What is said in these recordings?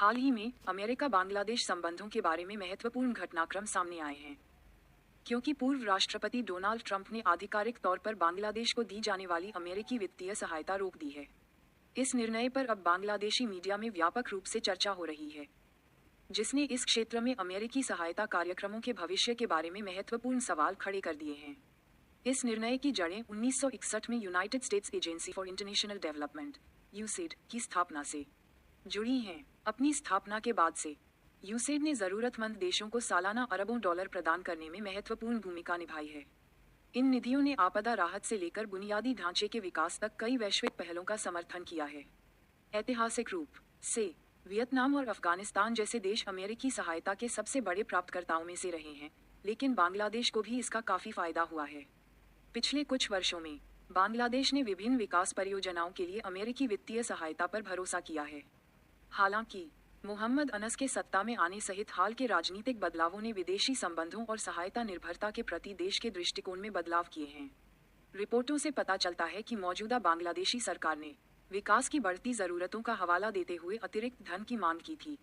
हाल ही में अमेरिका बांग्लादेश संबंधों के बारे में महत्वपूर्ण घटनाक्रम सामने आए हैं, क्योंकि पूर्व राष्ट्रपति डोनाल्ड ट्रंप ने आधिकारिक तौर पर बांग्लादेश को दी जाने वाली अमेरिकी वित्तीय सहायता रोक दी है। इस निर्णय पर अब बांग्लादेशी मीडिया में व्यापक रूप से चर्चा हो रही है, जिसने इस क्षेत्र में अमेरिकी सहायता कार्यक्रमों के भविष्य के बारे में महत्वपूर्ण सवाल खड़े कर दिए हैं। इस निर्णय की जड़ें 1961 में United States Agency for International Development USAID की स्थापना से जुड़ी हैं। अपनी स्थापना के बाद से यूसेड ने ज़रूरतमंद देशों को सालाना अरबों डॉलर प्रदान करने में महत्वपूर्ण भूमिका निभाई है। इन निधियों ने आपदा राहत से लेकर बुनियादी ढांचे के विकास तक कई वैश्विक पहलों का समर्थन किया है। ऐतिहासिक रूप से वियतनाम और अफगानिस्तान जैसे देश अमेरिकी सहायता के सबसे बड़े प्राप्तकर्ताओं में से रहे हैं, लेकिन बांग्लादेश को भी इसका काफ़ी फायदा हुआ है। पिछले कुछ वर्षों में बांग्लादेश ने विभिन्न विकास परियोजनाओं के लिए अमेरिकी वित्तीय सहायता पर भरोसा किया है। हालांकि मोहम्मद अनस के सत्ता में आने सहित हाल के राजनीतिक बदलावों ने विदेशी संबंधों और सहायता निर्भरता के प्रति देश के दृष्टिकोण में बदलाव किए हैं। रिपोर्टों से पता चलता है कि मौजूदा बांग्लादेशी सरकार ने विकास की बढ़ती ज़रूरतों का हवाला देते हुए अतिरिक्त धन की मांग की थी।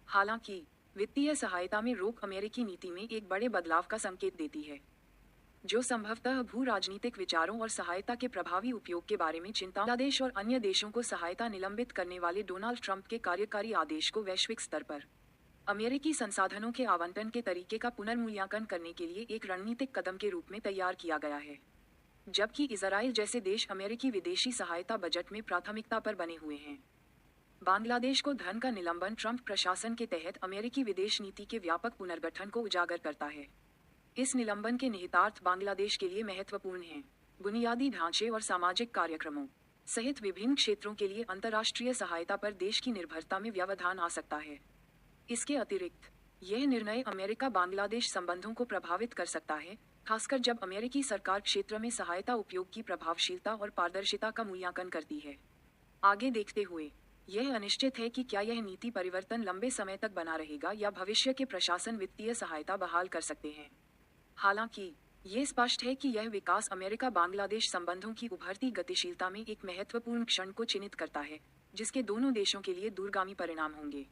हालांकि वित्तीय सहायता में रोक अमेरिकी नीति में एक बड़े बदलाव का संकेत देती है, जो संभवतः भू राजनीतिक विचारों और सहायता के प्रभावी उपयोग के बारे में चिंता। बांग्लादेश और अन्य देशों को सहायता निलंबित करने वाले डोनाल्ड ट्रंप के कार्यकारी आदेश को वैश्विक स्तर पर अमेरिकी संसाधनों के आवंटन के तरीके का पुनर्मूल्यांकन करने के लिए एक रणनीतिक कदम के रूप में तैयार किया गया है, जबकि इजराइल जैसे देश अमेरिकी विदेशी सहायता बजट में प्राथमिकता पर बने हुए हैं। बांग्लादेश को धन का निलंबन ट्रंप प्रशासन के तहत अमेरिकी विदेश नीति के व्यापक पुनर्गठन को उजागर करता है। इस निलंबन के निहितार्थ बांग्लादेश के लिए महत्वपूर्ण हैं। बुनियादी ढांचे और सामाजिक कार्यक्रमों सहित विभिन्न क्षेत्रों के लिए अंतर्राष्ट्रीय सहायता पर देश की निर्भरता में व्यवधान आ सकता है। इसके अतिरिक्त यह निर्णय अमेरिका बांग्लादेश संबंधों को प्रभावित कर सकता है, खासकर जब अमेरिकी सरकार क्षेत्र में सहायता उपयोग की प्रभावशीलता और पारदर्शिता का मूल्यांकन करती है। आगे देखते हुए यह अनिश्चित है कि क्या यह नीति परिवर्तन लंबे समय तक बना रहेगा या भविष्य के प्रशासन वित्तीय सहायता बहाल कर सकते हैं। हालांकि ये स्पष्ट है कि यह विकास अमेरिका बांग्लादेश संबंधों की उभरती गतिशीलता में एक महत्वपूर्ण क्षण को चिन्हित करता है, जिसके दोनों देशों के लिए दूरगामी परिणाम होंगे।